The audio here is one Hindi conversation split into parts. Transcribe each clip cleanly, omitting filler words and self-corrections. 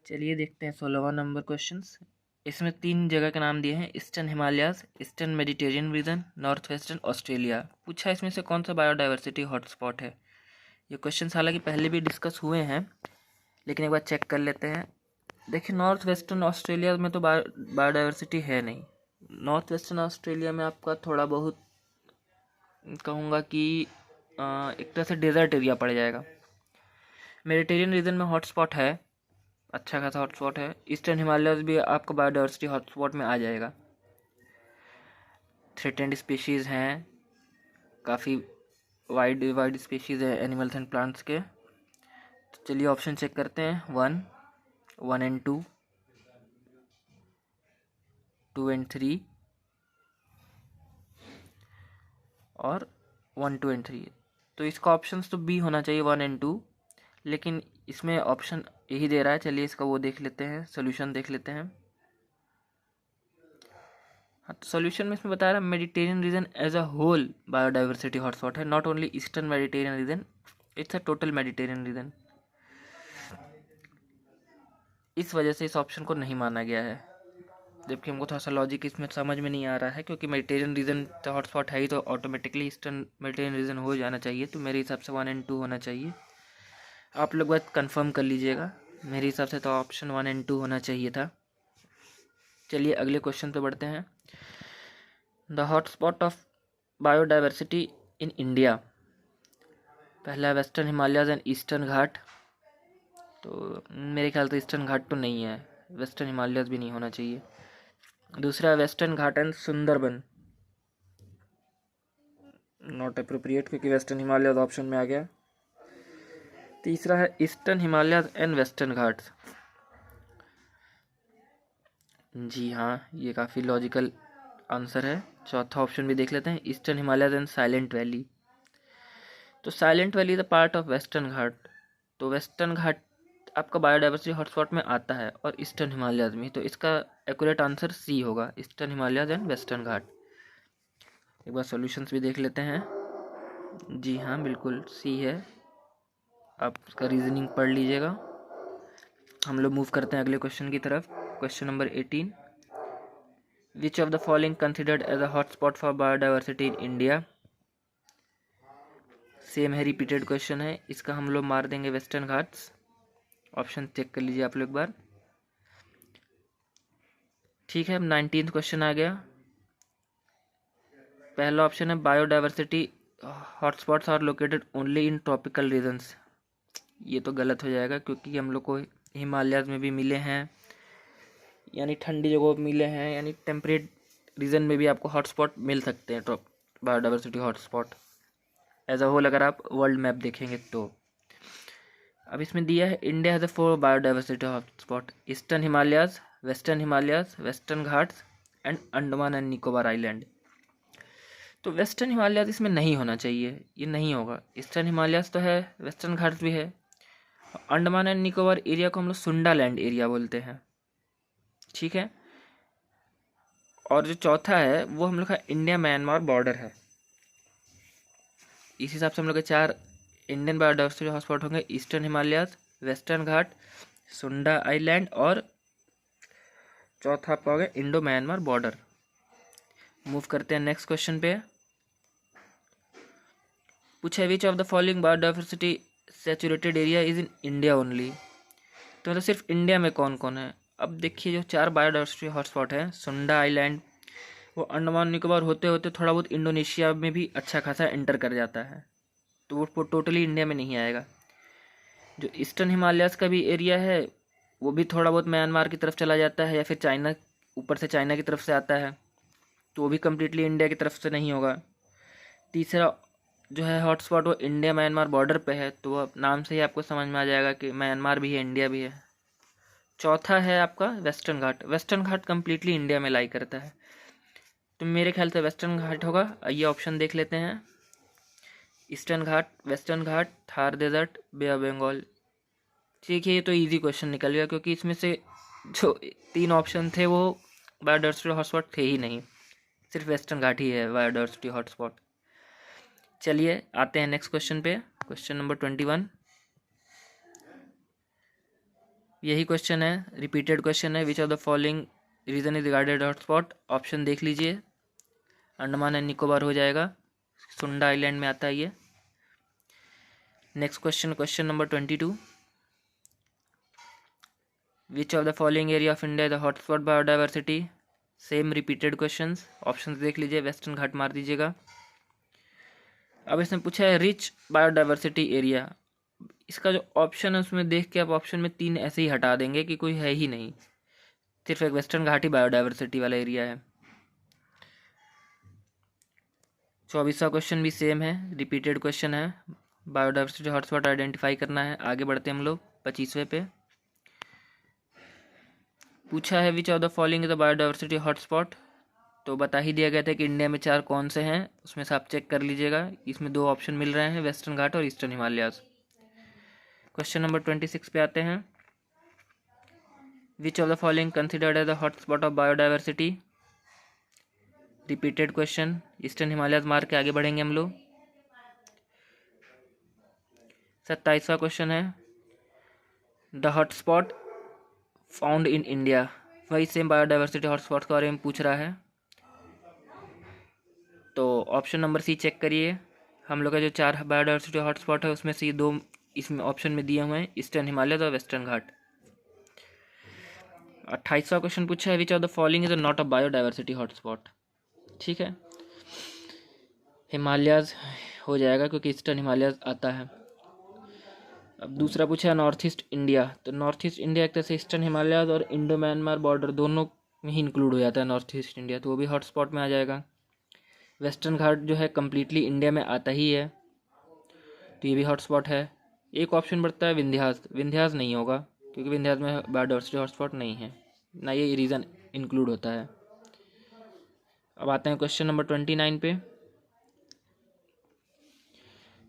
चलिए देखते हैं 16वां नंबर क्वेश्चंस। इसमें 3 जगह के नाम दिए हैं, eastern Himalayas, eastern Mediterranean reason, north western Australia. पूछा इसमें से कौन सा बायोडाइवर्सिटी हॉटस्पॉट है। ये क्वेश्चन हालांकि पहले भी डिस्कस हुए हैं, लेकिन एक बार चेक कर लेते हैं। देखिए नॉर्थ वेस्टर्न ऑस्ट्रेलिया में तो बायोडाइवर्सिटी है नहीं। नॉर्थ वेस्टर्न ऑस्ट्रेलिया में आपका थोड़ा बहुत कहूँगा कि एक तरह से डेजर्ट एरिया पड़ जाएगा। मेडिटेरियन रीजन में हॉटस्पॉट है, अच्छा खासा हॉटस्पॉट है। ईस्टर्न हिमालयस भी आपका बायोडाइवर्सिटी हॉटस्पॉट में आ जाएगा। थ्रेटेंड स्पीशीज़ हैं, काफ़ी वाइड स्पीशीज़ है एनिमल्स एंड प्लांट्स के। तो चलिए ऑप्शन चेक करते हैं। 1 एंड 2, 2 एंड 3 और 1, 2 एंड 3। तो इसका ऑप्शन तो बी होना चाहिए 1 एंड 2, लेकिन इसमें ऑप्शन यही दे रहा है। चलिए इसका वो देख लेते हैं, सोल्यूशन देख लेते हैं। हाँ, तो सोल्यूशन में इसमें बता रहा है Mediterranean region as a whole biodiversity hotspot है, not only eastern Mediterranean region, it's a total Mediterranean region. इस वजह से इस ऑप्शन को नहीं माना गया है, जबकि हमको थोड़ा सा लॉजिक इसमें समझ में नहीं आ रहा है, क्योंकि मेडिटेरियन रीजन तो हॉटस्पॉट है ही, तो ऑटोमेटिकली ईस्टर्न मेडिटेरियन रीजन हो जाना चाहिए। तो मेरे हिसाब से 1 एंड 2 होना चाहिए। आप लोग बात कंफर्म कर लीजिएगा। मेरे हिसाब से तो ऑप्शन 1 एंड 2 होना चाहिए था। चलिए अगले क्वेश्चन पे बढ़ते हैं। The hotspot of biodiversity in India. पहला western Himalayas and eastern Ghat. तो मेरे ख्याल से ईस्टर्न घाट तो नहीं है, वेस्टर्न हिमालयाज भी नहीं होना चाहिए। दूसरा western Ghat and Sundarban, not appropriate क्योंकि वेस्टर्न हिमालयाज ऑप्शन में आ गया। तीसरा है eastern Himalayas and western Ghats. जी हाँ, ये काफ़ी लॉजिकल आंसर है। चौथा ऑप्शन भी देख लेते हैं, eastern Himalayas and Silent Valley. तो Silent Valley is a part of western Ghat. तो वेस्टर्न घाट आपका बायोडाइवर्सिटी हॉटस्पॉट में आता है और ईस्टर्न हिमालयाज में, तो इसका एक्यूरेट आंसर सी होगा, ईस्टर्न हिमालयाज एंड वेस्टर्न घाट। एक बार सॉल्यूशंस भी देख लेते हैं। जी हाँ, बिल्कुल सी है। आप उसका रीजनिंग पढ़ लीजिएगा। हम लोग मूव करते हैं अगले क्वेश्चन की तरफ। Question number 18, which of the following considered as a hotspot for biodiversity in India. Same है, रिपीटेड क्वेश्चन है। इसका हम लोग मार देंगे वेस्टर्न घाट्स। ऑप्शन चेक कर लीजिए आप लोग एक बार। ठीक है, अब 19th क्वेश्चन आ गया। पहला ऑप्शन है biodiversity hotspots are located only in tropical regions. ये तो गलत हो जाएगा, क्योंकि हम लोग को हिमालयाज में भी मिले हैं, यानी ठंडी जगहों पर मिले हैं, यानी टेम्परेट रीजन में भी आपको हॉटस्पॉट मिल सकते हैं, biodiversity hotspot as a whole अगर आप वर्ल्ड मैप देखेंगे तो। अब इसमें दिया है India has a 4 biodiversity hotspot, eastern Himalayas, western Himalayas, western Ghats and Andaman and Nicobar island. तो वेस्टर्न हिमालयाज इसमें नहीं होना चाहिए, ये नहीं होगा। ईस्टर्न हिमालयाज तो है, वेस्टर्न घाट्स भी है। अंडमान एंड निकोबार एरिया को हम लोग सुंडा लैंड एरिया बोलते हैं, ठीक है। और जो चौथा है वो हम लोग का इंडिया म्यांमार बॉर्डर है। इस हिसाब से हम लोग के 4 इंडियन बायोडाइवर्सिटी हॉटस्पॉट होंगे, ईस्टर्न हिमालयाज, वेस्टर्न घाट, सुंडा आइलैंड और चौथा आपका हो गया इंडो म्यांमार बॉर्डर। मूव करते हैं नेक्स्ट क्वेश्चन पे। पूछा विच of the following biodiversity saturated area is in India only. तो मतलब सिर्फ इंडिया में कौन कौन है। अब देखिए जो 4 बायोडाइवर्सिटी हॉटस्पॉट हैं, सुंडा आइलैंड वो अंडमान निकोबार होते होते थोड़ा बहुत इंडोनेशिया में भी अच्छा खासा एंटर कर जाता है, तो वो टोटली इंडिया में नहीं आएगा। जो ईस्टर्न हिमालयाज का भी एरिया है वो भी थोड़ा बहुत म्यांमार की तरफ चला जाता है, या फिर चाइना, ऊपर से चाइना की तरफ से आता है, तो वो भी कम्प्लीटली इंडिया की तरफ से नहीं होगा। तीसरा जो है हॉटस्पॉट वो इंडिया म्यांमार बॉर्डर पे है, तो वो नाम से ही आपको समझ में आ जाएगा कि म्यांमार भी है, इंडिया भी है। चौथा है आपका वेस्टर्न घाट, वेस्टर्न घाट कम्प्लीटली इंडिया में लाई करता है, तो मेरे ख्याल से वेस्टर्न घाट होगा। ये ऑप्शन देख लेते हैं, Eastern Ghat, Western Ghat, Thar Desert, Bay of Bengal. ठीक है, ये तो इजी क्वेश्चन निकल गया, क्योंकि इसमें से जो 3 ऑप्शन थे वो बायोडाइवर्सिटी हॉटस्पॉट थे ही नहीं, सिर्फ वेस्टर्न घाट ही है बायोडाइवर्सिटी हॉटस्पॉट। चलिए आते हैं नेक्स्ट क्वेश्चन पे। क्वेश्चन नंबर 21, यही क्वेश्चन है, रिपीटेड क्वेश्चन है। Which of the following region is regarded hotspot? Option देख लीजिए, अंडमान एंड निकोबार हो जाएगा, सुंडा आइलैंड में आता है ये। Next question, question number 22, which of the following area of India is the hotspot biodiversity? Same repeated questions, options देख लीजिए, वेस्टर्न घाट मार दीजिएगा। अब इसने पूछा है रिच बायोडाइवर्सिटी एरिया, इसका जो ऑप्शन है उसमें देख के आप ऑप्शन में 3 ऐसे ही हटा देंगे कि कोई है ही नहीं, सिर्फ एक वेस्टर्न घाट ही बायोडाइवर्सिटी वाला एरिया है। 24वां क्वेश्चन भी सेम है, रिपीटेड क्वेश्चन है, बायोडाइवर्सिटी हॉटस्पॉट आइडेंटिफाई करना है। आगे बढ़ते हैं हम लोग 25वें पे। पूछा है which of the following is the biodiversity hotspot, तो बता ही दिया गया था कि इंडिया में 4 कौन से हैं, उसमें से आप चेक कर लीजिएगा। इसमें 2 ऑप्शन मिल रहे हैं, वेस्टर्न घाट और ईस्टर्न हिमालयाज। क्वेश्चन नंबर 26 पे आते हैं, which of the following considered as the hotspot of biodiversity? Repeated question, Eastern Himalayas मार के आगे बढ़ेंगे हम लोग। 27वां क्वेश्चन है, the hotspot found in India, वही सेम बायोडाइवर्सिटी हॉटस्पॉट के बारे में पूछ रहा है। तो ऑप्शन नंबर सी चेक करिए, हम लोग का जो 4 बायोडाइवर्सिटी हॉटस्पॉट है उसमें से ये 2 इसमें ऑप्शन में दिए हुए हैं, ईस्टर्न हिमालय और वेस्टर्न घाट। 28वां क्वेश्चन पूछा है which of the following is not a biodiversity hotspot? ठीक है, हिमालयाज हो जाएगा क्योंकि ईस्टर्न हिमालयाज आता है। अब दूसरा पूछा है नॉर्थ ईस्ट इंडिया, तो नॉर्थ ईस्ट इंडिया एक तरह से ईस्टर्न हिमालयाज और इंडो म्यांमार बॉर्डर दोनों में ही इंक्लूड हो जाता है नॉर्थ ईस्ट इंडिया, तो वो भी हॉटस्पॉट में आ जाएगा। वेस्टर्न घाट जो है कम्प्लीटली इंडिया में आता ही है, तो ये भी हॉटस्पॉट है। एक ऑप्शन बढ़ता है विंध्यास, विंध्यास नहीं होगा क्योंकि विंध्यास में बायोडाइवर्सिटी हॉटस्पॉट नहीं है, ना ये रीज़न इंक्लूड होता है। अब आते हैं क्वेश्चन नंबर 29 पे,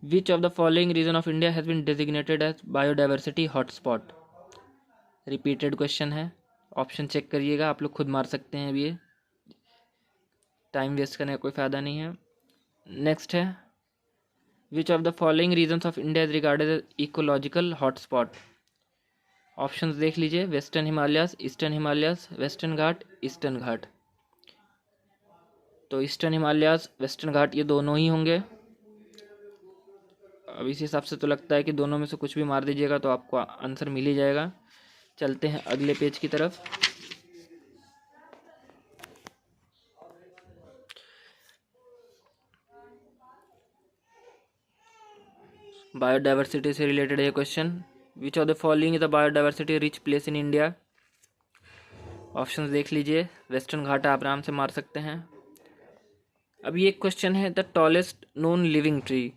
which of the following region of India has been designated as biodiversity hotspot? Repeated question है, ऑप्शन चेक करिएगा, आप लोग खुद मार सकते हैं, अभी ये टाइम वेस्ट करने का कोई फ़ायदा नहीं है। नेक्स्ट है, which of the following regions of India is regarded as ecological hotspot? Options देख लीजिए, western Himalayas, eastern Himalayas, western Ghat, eastern Ghat. तो ईस्टर्न हिमालयास, वेस्टर्न घाट ये दोनों ही होंगे। अब इस हिसाब से तो लगता है कि दोनों में से कुछ भी मार दीजिएगा तो आपको आंसर मिल ही जाएगा। चलते हैं अगले पेज की तरफ। बायोडाइवर्सिटी से रिलेटेड है question, which of the following is the biodiversity rich place in India? Options देख लीजिए, वेस्टर्न घाट आप आराम से मार सकते हैं। अब ये क्वेश्चन है the tallest known living tree,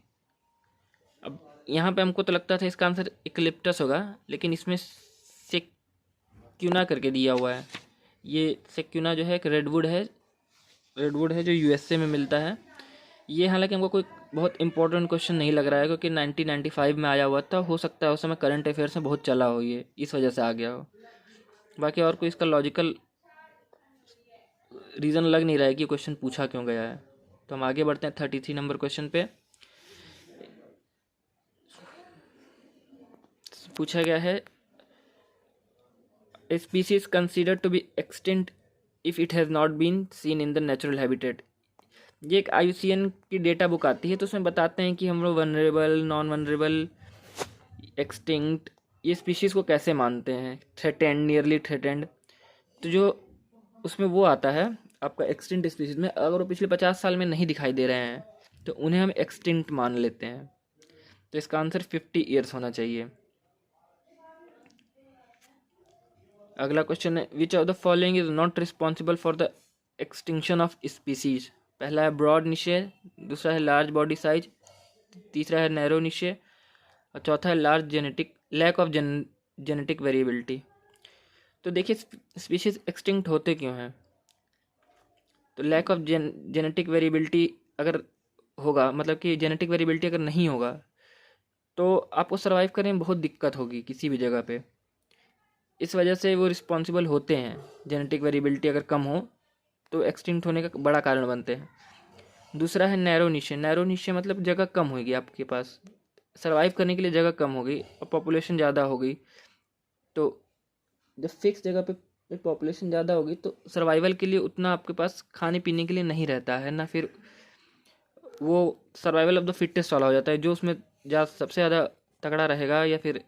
अब यहाँ पे हमको तो लगता था इसका आंसर इक्लिप्टस होगा, लेकिन इसमें सेक्यूना करके दिया हुआ है। ये सेक्यूना जो है एक रेडवुड है जो यूएसए में मिलता है। ये हालांकि हमको कोई बहुत इंपॉर्टेंट क्वेश्चन नहीं लग रहा है क्योंकि 1995 में आया हुआ था, हो सकता है उस समय करंट अफेयर्स में बहुत चला हो, ये इस वजह से आ गया हो। बाकी और कोई इसका लॉजिकल रीज़न लग नहीं रहा है कि क्वेश्चन पूछा क्यों गया है। तो हम आगे बढ़ते हैं 33 नंबर क्वेश्चन पे। पूछा गया है a species considered to be extinct if it has not been seen in the natural habitat. ये एक IUCN की डेटा बुक आती है, तो उसमें बताते हैं कि हम लोग वनरेबल, नॉन वनरेबल, एक्सटिंक्ट, ये स्पीशीज़ को कैसे मानते हैं, थ्रेटेंड, नियरली थ्रेटेंड। तो जो उसमें वो आता है आपका एक्सटिंक्ट स्पीशीज़ में, अगर वो पिछले 50 साल में नहीं दिखाई दे रहे हैं तो उन्हें हम एक्सटिंक्ट मान लेते हैं। तो इसका आंसर 50 ईयर्स होना चाहिए। अगला क्वेश्चन है which of the following is not responsible for the extinction of species? पहला है ब्रॉड निशे, दूसरा है लार्ज बॉडी साइज, तीसरा है नैरो निशे और चौथा है large genetic lack of genetic variability. तो देखिए स्पीशीज एक्सटिंक्ट होते क्यों हैं, तो लैक ऑफ जेनेटिक वेरिएबिलिटी अगर होगा, मतलब कि जेनेटिक वेरिएबिलिटी अगर नहीं होगा तो आपको सर्वाइव करने में बहुत दिक्कत होगी किसी भी जगह पे, इस वजह से वो रिस्पॉन्सिबल होते हैं। जेनेटिक वेरिएबिलिटी अगर कम हो तो एक्सटिंक्ट होने का बड़ा कारण बनते हैं। दूसरा है नैरो निशे, नैरो निशे मतलब जगह कम होगी आपके पास, सर्वाइव करने के लिए जगह कम हो गई और पॉपुलेशन ज़्यादा हो गई तो जब फिक्स जगह पे पॉपुलेशन ज़्यादा होगी तो सर्वाइवल के लिए उतना आपके पास खाने पीने के लिए नहीं रहता है ना, फिर वो सर्वाइवल ऑफ द फिटेस्ट वाला हो जाता है। जो उसमें सबसे ज़्यादा तगड़ा रहेगा या फिर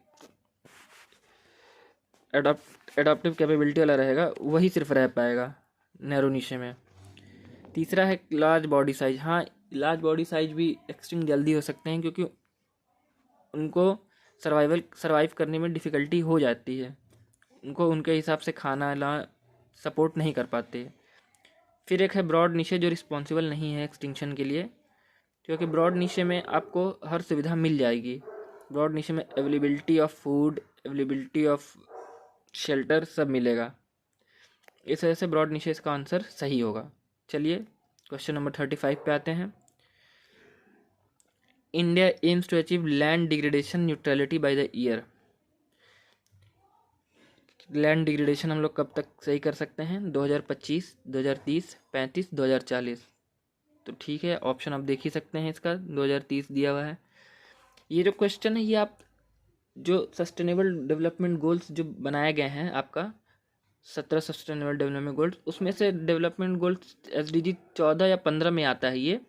एडाप्टिव कैपेबिलिटी वाला रहेगा वही सिर्फ रह पाएगा नैरो नीचे में। तीसरा है लार्ज बॉडी साइज। हाँ, लार्ज बॉडी साइज भी एक्सटिंक्ट जल्दी हो सकते हैं क्योंकि उनको सर्वाइव करने में डिफ़िकल्टी हो जाती है, उनको उनके हिसाब से खाना ला सपोर्ट नहीं कर पाते। फिर एक है ब्रॉड नीचे जो रिस्पॉन्सिबल नहीं है एक्सटिंक्शन के लिए, क्योंकि ब्रॉड नीचे में आपको हर सुविधा मिल जाएगी। ब्रॉड नीचे में availability of food, availability of shelter सब मिलेगा। इस वजह से ब्रॉड नीचे इसका आंसर सही होगा। चलिए क्वेश्चन नंबर 35 पे आते हैं। India aims to achieve land degradation neutrality by the year. Land degradation हम लोग कब तक सही कर सकते हैं? 2025, 2030, 35, 2040। तो ठीक है, ऑप्शन आप देख ही सकते हैं इसका 2030 दिया हुआ है। ये जो क्वेश्चन है ये आप जो सस्टेनेबल डेवलपमेंट गोल्स जो बनाए गए हैं आपका 17 सस्टेनेबल डेवलपमेंट गोल्स, उसमें से डेवलपमेंट गोल्स SDG 14 या 15 में आता है ये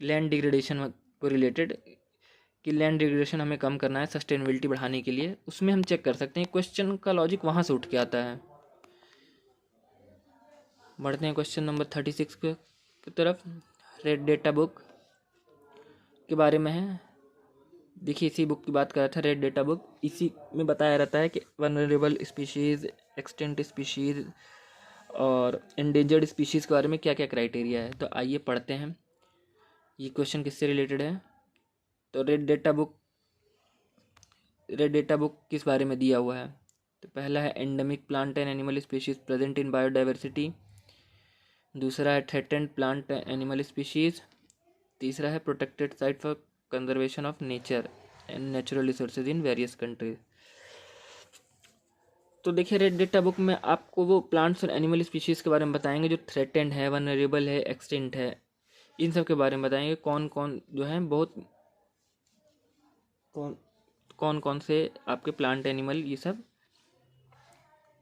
लैंड डिग्रेडेशन को रिलेटेड, कि लैंड डिग्रेडेशन हमें कम करना है सस्टेनेबिलिटी बढ़ाने के लिए। उसमें हम चेक कर सकते हैं, क्वेश्चन का लॉजिक वहाँ से उठ के आता है। बढ़ते हैं क्वेश्चन नंबर 36 की तरफ। रेड डेटा बुक के बारे में है। देखिए इसी बुक की बात कर रहा था, रेड डेटा बुक। इसी में बताया रहता है कि वनरेबल स्पीशीज़, एक्सटेंट स्पीशीज़ और एंडेंजर्ड स्पीशीज़ के बारे में क्या क्या क्राइटेरिया है। तो आइए पढ़ते हैं ये क्वेश्चन किससे रिलेटेड है। तो रेड डेटा बुक किस बारे में दिया हुआ है? तो पहला है endemic plant and animal species present in biodiversity. दूसरा है थ्रेटेंड प्लांट एनिमल स्पीशीज़। तीसरा है protected site for conservation of nature and natural resources in various countries. तो देखिए रेड डेटा बुक में आपको वो प्लांट्स और एनिमल स्पीशीज़ के बारे में बताएंगे जो थ्रेटेंड है, वनरेबल है, एक्सटिंक्ट है, इन सब के बारे में बताएंगे। कौन कौन जो है कौन कौन से आपके प्लांट एनिमल ये सब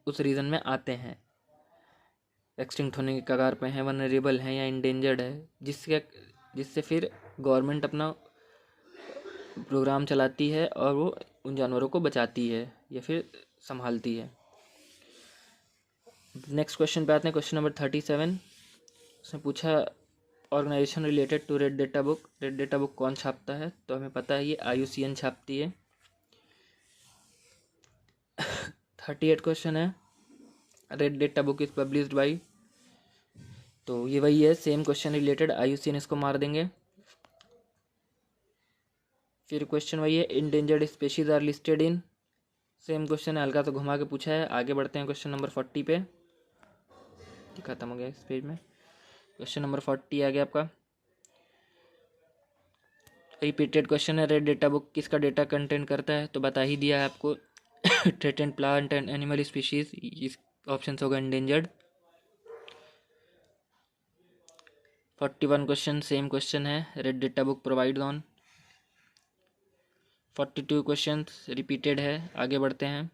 उस रीजन में आते हैं, एक्सटिंक्ट होने के कगार पे हैं, वनरेबल हैं या इंडेंजर्ड है, जिससे फिर गवर्नमेंट अपना प्रोग्राम चलाती है और वो उन जानवरों को बचाती है या फिर संभालती है। नेक्स्ट क्वेश्चन पे आते हैं, क्वेश्चन नंबर 37। उसने पूछा organisation related to red data book. Red data book कौन छापता है? तो हमें पता है ये IUCN छापती है। 38 क्वेश्चन है, red data book is published by. तो ये वही है, सेम क्वेश्चन रिलेटेड, IUCN इसको मार देंगे। फिर क्वेश्चन वही है, endangered species are listed in. Same question है, हल्का सा घुमा के पूछा है। आगे बढ़ते हैं क्वेश्चन नंबर 40 पे। खत्म हो गया इस पेज में। क्वेश्चन नंबर 40 आ गया आपका। रिपीटेड क्वेश्चन है, रेड डेटा बुक किसका डेटा कंटेंट करता है? तो बता ही दिया है आपको, threatened plant and animal species. इस ऑप्शन होगा इंडेंजर्ड। 41 क्वेश्चन सेम क्वेश्चन है, red data book provide on. 42 question repeated है। आगे बढ़ते हैं।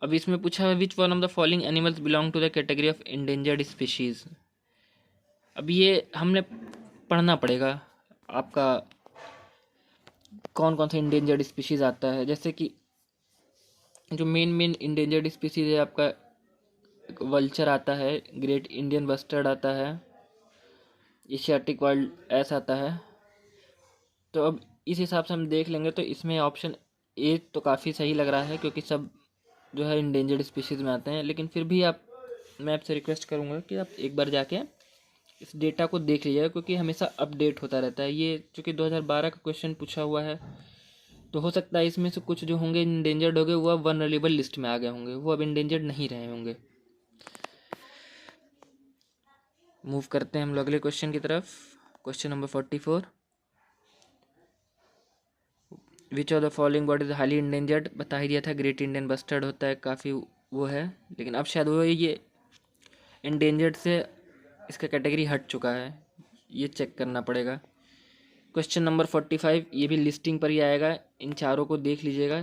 अब इसमें पूछा है, which one of the following animals belong to the category of endangered species. अब ये हमने पढ़ना पड़ेगा आपका कौन कौन सा इंडेंजर्ड स्पीशीज आता है। जैसे कि जो मेन इंडेंजर्ड स्पीशीज है आपका, वल्चर आता है, ग्रेट इंडियन बस्टर्ड आता है, एशियाटिक वाइल्ड एस आता है। तो अब इस हिसाब से हम देख लेंगे तो इसमें ऑप्शन ए तो काफ़ी सही लग रहा है, क्योंकि सब जो है इंडेंजर्ड स्पीशीज़ में आते हैं। लेकिन फिर भी मैं आपसे रिक्वेस्ट करूँगा कि आप एक बार जाके इस डेटा को देख लीजिएगा, क्योंकि हमेशा अपडेट होता रहता है। ये चूँकि 2012 का क्वेश्चन पूछा हुआ है, तो हो सकता है इसमें से कुछ जो होंगे इंडेंजर्ड हो गए, वो अब वनरेबल लिस्ट में आ गए होंगे, वो अब इंडेंजर्ड नहीं रहे होंगे। मूव करते हैं हम लोग अगले क्वेश्चन की तरफ। Question number 44, which of the following bird is highly endangered. बता ही दिया था, ग्रेट इंडियन बस्टर्ड होता है, काफ़ी वो है, लेकिन अब शायद वो ये इंडेंजर्ड से इसका कैटेगरी हट चुका है, ये चेक करना पड़ेगा। क्वेश्चन नंबर 45, ये भी लिस्टिंग पर ही आएगा, इन चारों को देख लीजिएगा।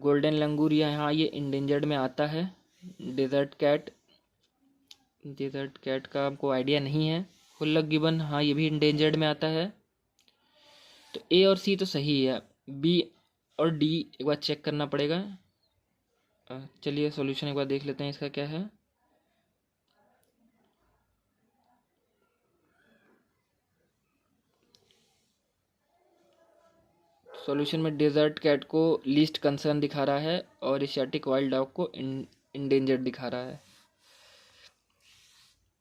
गोल्डन लंगूर यहाँ ये इंडेंजर्ड में आता है। डेजर्ट कैट का आपको आइडिया नहीं है। हुल्लक गिबन, हाँ ये भी इंडेंजर्ड में आता है। तो ए और सी तो सही है, बी और डी एक बार चेक करना पड़ेगा। चलिए सॉल्यूशन एक बार देख लेते हैं इसका क्या है। सॉल्यूशन में डेजर्ट कैट को लीस्ट कंसर्न दिखा रहा है और एशियाटिक वाइल्ड डॉग को इंडेंजर्ड दिखा रहा है।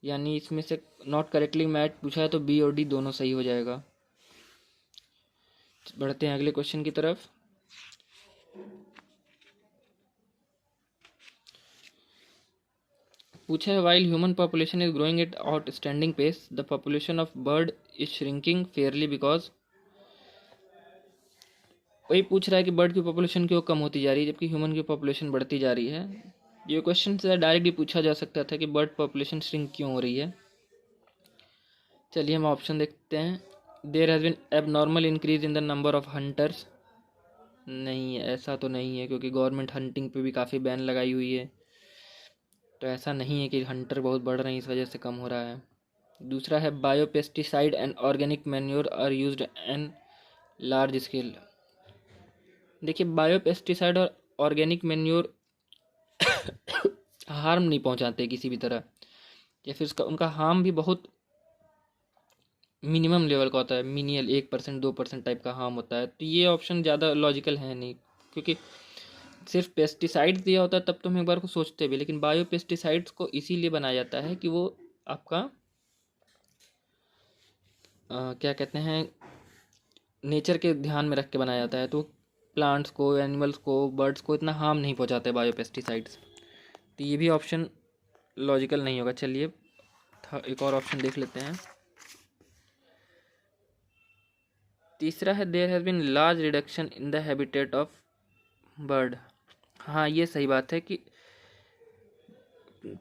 यानी इसमें से नॉट करेक्टली मैच पूछा है तो बी और डी दोनों सही हो जाएगा। बढ़ते हैं अगले क्वेश्चन की तरफ। पूछा है while human population is growing at outstanding pace the population of bird is shrinking fairly because. वही पूछ रहा है कि बर्ड की पॉपुलेशन क्यों कम होती जा रही है जबकि ह्यूमन की पॉपुलेशन बढ़ती जा रही है। ये क्वेश्चन से डायरेक्टली पूछा जा सकता था कि बर्ड पॉपुलेशन श्रिंक क्यों हो रही है। चलिए हम ऑप्शन देखते हैं। There has been abnormal increase in the number of hunters. नहीं, ऐसा तो नहीं है क्योंकि गवर्नमेंट हंटिंग पे भी काफ़ी बैन लगाई हुई है, तो ऐसा नहीं है कि हंटर बहुत बढ़ रहे हैं इस वजह से कम हो रहा है। दूसरा है biopesticide and organic manure are used an large scale. देखिए बायोपेस्टिसाइड और ऑर्गेनिक मैन्योर हार्म नहीं पहुंचाते किसी भी तरह, या फिर उसका उनका हार्म भी बहुत मिनिमम लेवल का होता है, मिनियल 1% 2% टाइप का हार्म होता है। तो ये ऑप्शन ज़्यादा लॉजिकल है नहीं, क्योंकि सिर्फ पेस्टिसाइड्स दिया होता है तब तो हम एक बार को सोचते भी, लेकिन बायो पेस्टिसाइड्स को इसीलिए बनाया जाता है कि वो आपका क्या कहते हैं नेचर के ध्यान में रख के बनाया जाता है, तो प्लांट्स को, एनिमल्स को, बर्ड्स को इतना हार्म नहीं पहुंचाते बायो पेस्टिसाइड्स। तो ये भी ऑप्शन लॉजिकल नहीं होगा। चलिए एक और ऑप्शन देख लेते हैं। तीसरा है there has been large reduction in the habitat of bird. हाँ ये सही बात है कि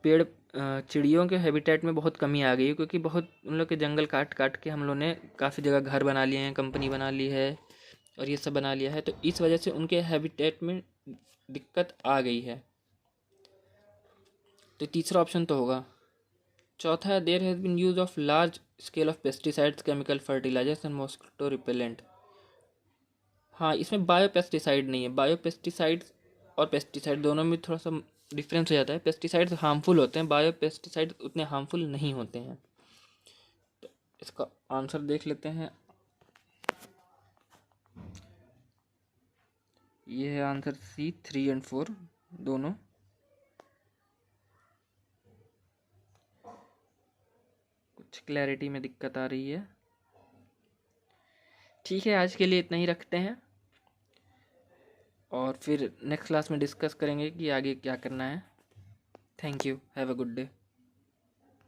पेड़ चिड़ियों के हैबिटेट में बहुत कमी आ गई है, क्योंकि बहुत उन लोग के जंगल काट काट के हम लोग ने काफ़ी जगह घर बना लिए हैं, कंपनी बना ली है और ये सब बना लिया है, तो इस वजह से उनके हैबिटेट में दिक्कत आ गई है। तो तीसरा ऑप्शन तो होगा। चौथा है there has been use of large scale of pesticides, chemical fertilizers and mosquito repellent. हाँ इसमें बायो पेस्टिसाइड नहीं है। बायो पेस्टिसाइड्स और पेस्टिसाइड दोनों में थोड़ा सा डिफरेंस हो जाता है। पेस्टिसाइड्स हार्मफुल होते हैं, बायो पेस्टिसाइड उतने हार्मफुल नहीं होते हैं। तो इसका आंसर देख लेते हैं। ये है आंसर सी, 3 और 4 दोनों। कुछ क्लैरिटी में दिक्कत आ रही है। ठीक है, आज के लिए इतना ही रखते हैं और फिर नेक्स्ट क्लास में डिस्कस करेंगे कि आगे क्या करना है। Thank you, have a good day.